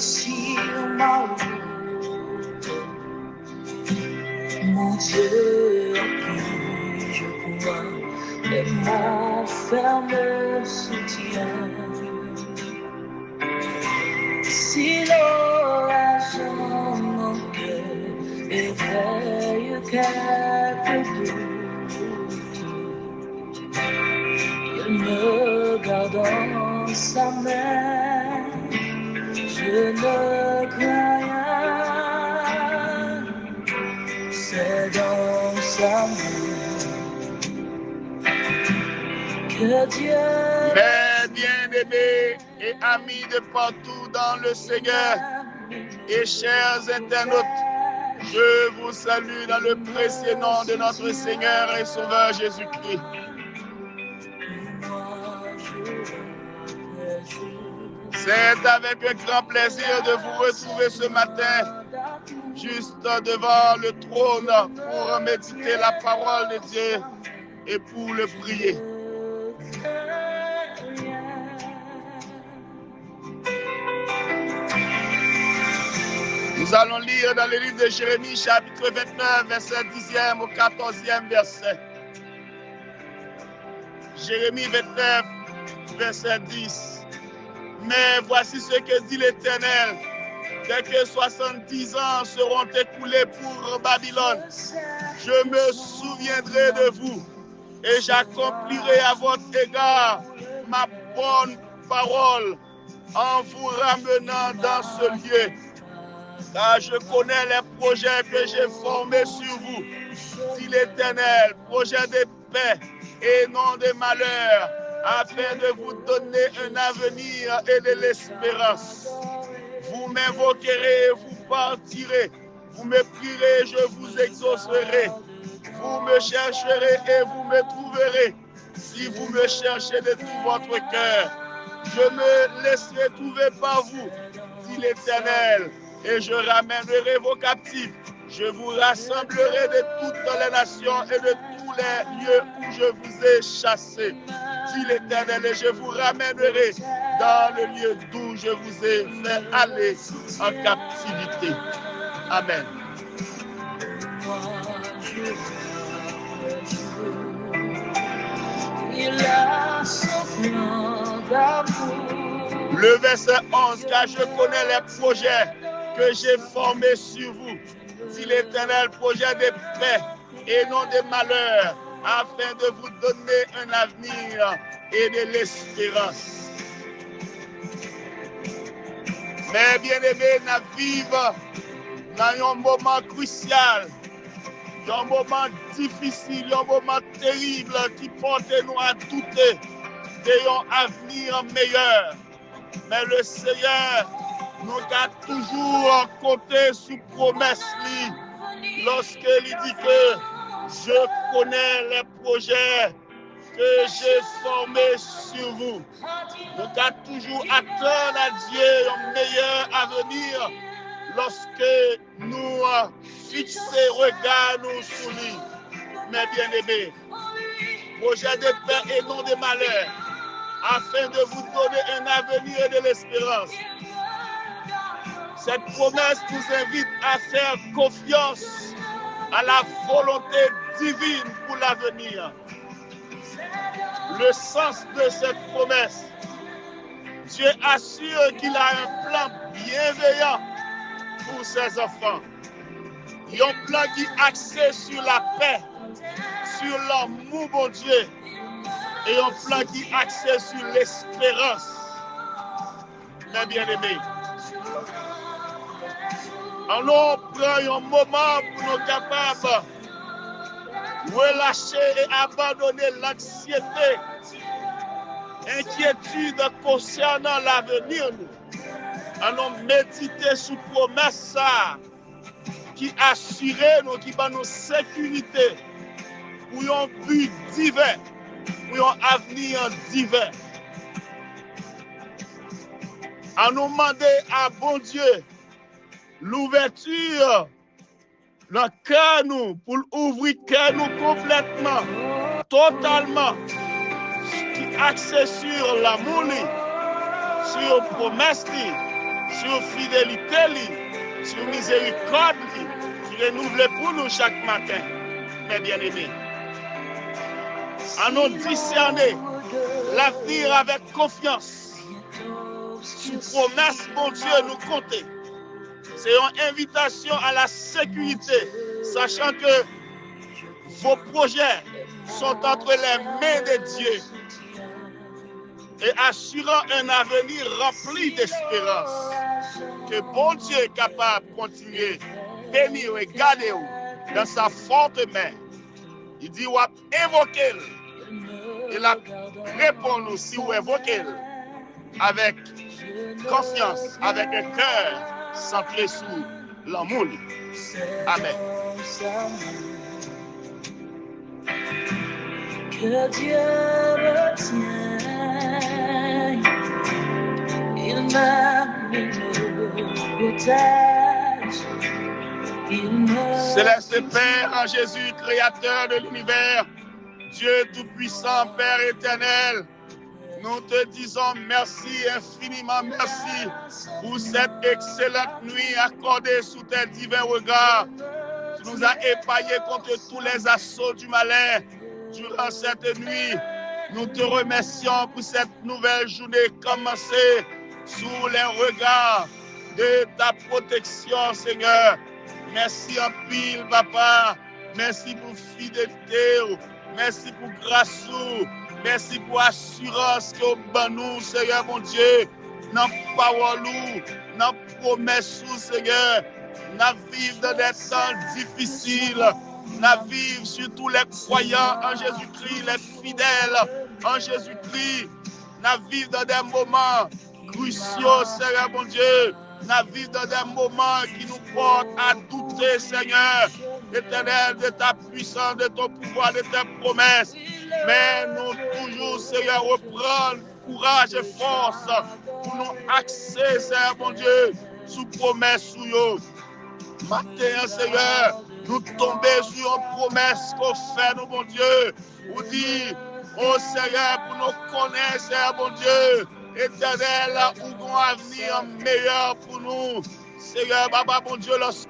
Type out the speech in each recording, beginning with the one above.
sur ma route. Mon Dieu en qui je crois est mon ferme soutien. Si l'orage en mon cœur éveille quelques doutes, il me garde en sa main, je ne crains rien, c'est dans sa main que Dieu. Mes bien-aimés et amis de partout dans le Seigneur et chers internautes, je vous salue dans le précieux nom de notre Seigneur et Sauveur Jésus-Christ. C'est avec un grand plaisir de vous retrouver ce matin, juste devant le trône, pour méditer la parole de Dieu et pour le prier. Nous allons lire dans le livre de Jérémie, chapitre 29, verset 10e au 14e verset. Jérémie 29, verset 10. Mais voici ce que dit l'Éternel. Dès que 70 ans seront écoulés pour Babylone, je me souviendrai de vous et j'accomplirai à votre égard ma bonne parole en vous ramenant dans ce lieu. Car je connais les projets que j'ai formés sur vous, dit l'Éternel, projets de paix et non de malheur, afin de vous donner un avenir et de l'espérance. Vous m'invoquerez, vous partirez, vous me prierez, je vous exaucerai. Vous me chercherez et vous me trouverez, si vous me cherchez de tout votre cœur. Je me laisserai trouver par vous, dit l'Éternel, et je ramènerai vos captifs. Je vous rassemblerai de toutes les nations et de tous les lieux où je vous ai chassés, dit l'Éternel, et je vous ramènerai dans le lieu d'où je vous ai fait aller en captivité. Amen. Le verset 11, car je connais les projets que j'ai formés sur vous, dit l'Éternel, projet de paix et non de malheur, afin de vous donner un avenir et de l'espérance. Mais bien-aimés, nous vivons dans un moment crucial, un moment difficile, un moment terrible qui porte nous à douter d'un avenir meilleur. Mais le Seigneur nous a toujours compté sur promesse lorsqu'il dit que je connais les projets que j'ai formés sur vous. Nous avons toujours attendre à Dieu un meilleur avenir lorsque nous fixons regard nous sur lui. Mais bien aimés, projet de paix et non de malheur, afin de vous donner un avenir et de l'espérance. Cette promesse nous invite à faire confiance à la volonté divine pour l'avenir. Le sens de cette promesse, Dieu assure qu'il a un plan bienveillant pour ses enfants. Un plan qui est axé sur la paix, sur l'amour, mon Dieu, et un plan qui est axé sur l'espérance. Mes bien-aimés, on prend un moment pour nous capables de relâcher et abandonner l'anxiété, inquiétude concernant l'avenir. On méditer sur promesse qui assure nous, qui va nous sécurité pour un but divin, pour un avenir divin. On nous demander à bon Dieu l'ouverture dans le cœur nous, pour ouvrir le cœur nous complètement, totalement, qui est axé sur l'amour, sur la promesse, sur fidélité, sur miséricorde qui renouvelle pour nous chaque matin, mes bien-aimés. À nous discerner l'avenir avec confiance. Sous promesse, mon Dieu, nous compter. C'est une invitation à la sécurité, sachant que vos projets sont entre les mains de Dieu et assurant un avenir rempli d'espérance. Que bon Dieu est capable de continuer, bénir et garder dans sa forte main. Il dit, ou invoquer, il a répondu si vous invoquez avec confiance, avec un cœur centré sur l'amour. Amen. Que Dieu me tienne, il m'aime, il me protège, il me... Céleste Père en Jésus, créateur de l'univers, Dieu tout-puissant, Père éternel, nous te disons merci, infiniment merci pour cette excellente nuit accordée sous tes divins regards. Tu nous as épaillés contre tous les assauts du malin. Durant cette nuit, nous te remercions pour cette nouvelle journée commencée sous les regards de ta protection, Seigneur. Merci en pile, Papa. Merci pour fidélité. Merci pour grâce. Merci pour assurance que au nous, Seigneur, mon Dieu. Dans parole, dans promesse, Seigneur. Nous vivons dans des temps difficiles. Nous vivons surtout les croyants en Jésus-Christ, les fidèles en Jésus-Christ. Nous vivons dans des moments cruciaux, Seigneur mon Dieu. Nous vivons dans des moments qui nous portent à douter, Seigneur, éternel, de ta puissance, de ton pouvoir, de tes promesses. Mais nous toujours, Seigneur, reprendre courage et force pour nous axer, Seigneur mon Dieu, sous promesse, sous yo. Matin, Seigneur, nous tomber sur une promesse qu'on fait, nous, mon Dieu. Vous dit, oh Seigneur, pour nous connaître, Seigneur, mon Dieu, éternel, où un avenir meilleur pour nous. Seigneur, Papa, mon Dieu, lorsque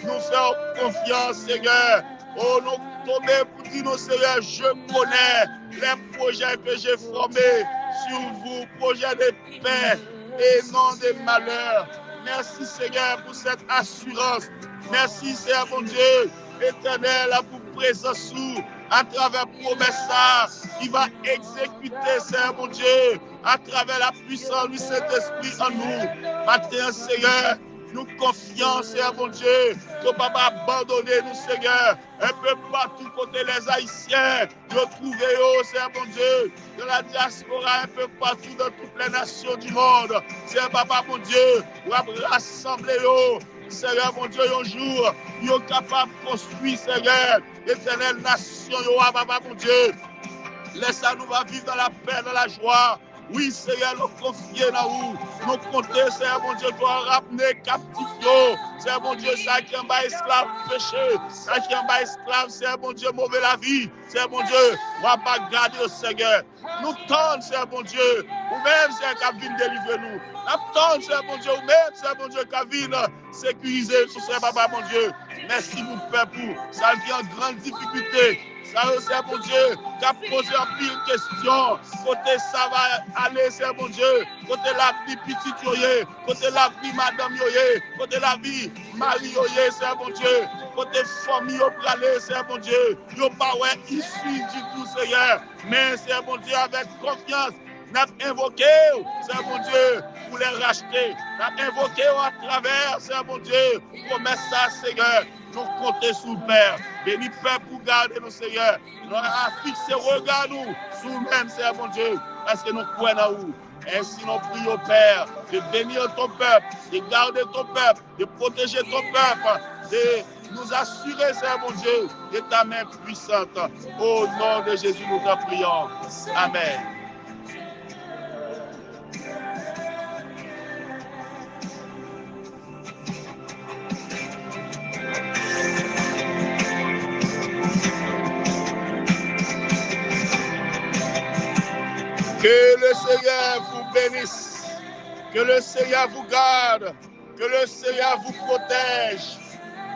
nous faisons confiance, Seigneur, oh, nous tomber pour dire, nous, Seigneur, je connais les projets que j'ai formés sur vous, projets de paix et non de malheur. Merci, Seigneur, pour cette assurance. Merci, Seigneur, mon Dieu, éternel, pour présence à travers promesse qui va exécuter, Seigneur, mon Dieu, à travers la puissance du Saint-Esprit en nous. Matin, Seigneur, nous confions, Seigneur, mon Dieu, que Papa abandonner nous, Seigneur, un peu partout côté les Haïtiens, retrouver, Seigneur, mon Dieu, dans la diaspora, un peu partout dans toutes les nations du monde. Seigneur, Papa, mon Dieu, pour rassembler, Seigneur, mon Dieu, un jour, ils sont capables de construire, Seigneur, l'éternelle nation, Papa, mon Dieu. Laisse-nous vivre dans la paix, dans la joie. Oui, Seigneur, nous confier dans vous. Nous compter, Seigneur, mon Dieu, pour ramener captif. Seigneur, mon Dieu, ça qui est en bas esclave péché. Ça qui est en bas esclave, Seigneur, mon Dieu, mauvais la vie. Seigneur, mon Dieu, on va pas garder au Seigneur. Nous tendons, Seigneur, mon Dieu, ou même, Seigneur, qui vient délivrer nous. Nous tendons, Seigneur, mon Dieu, ou même, Seigneur, mon Dieu, qui vient sécuriser, Seigneur, Papa, mon Dieu. Merci, mon Père, pour ça qui est en grande difficulté. Ça, c'est mon Dieu, qui a posé en pile question. Côté ça va aller, c'est mon Dieu. Côté la vie petite, côté la vie madame, côté la vie mari, c'est mon Dieu. Côté famille, c'est mon Dieu. Yo pas ouais, issu du tout, Seigneur. Mais c'est mon Dieu, avec confiance. Nous invoqué, c'est mon Dieu, pour les racheter. Nous invoqué à travers, c'est mon Dieu, promesse ça, Seigneur. Nous comptons sur le Père. Béni Père pour garder nous, Seigneur. Nous avons fixé regard nous sur nous-mêmes, Seigneur mon Dieu, parce que nous croyons en vous. Ainsi nous prions, Père, de bénir ton peuple, de garder ton peuple, de protéger ton peuple, de nous assurer, Seigneur mon Dieu, de ta main puissante. Au nom de Jésus, nous te prions. Amen. Que le Seigneur vous bénisse Que le Seigneur vous garde. Que le Seigneur vous protège.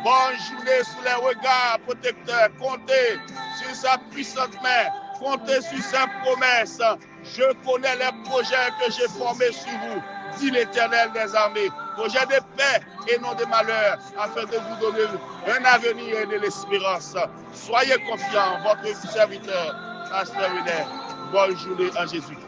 Bonne journée sous les regards protecteurs. Comptez sur sa puissante main. Comptez sur sa promesse. Je connais les projets que j'ai formés sur vous, dit l'Éternel des armées. Projets de paix et non de malheur, afin de vous donner un avenir et de l'espérance. Soyez confiants, votre serviteur, Pasteur Winer. Bonne journée en Jésus-Christ.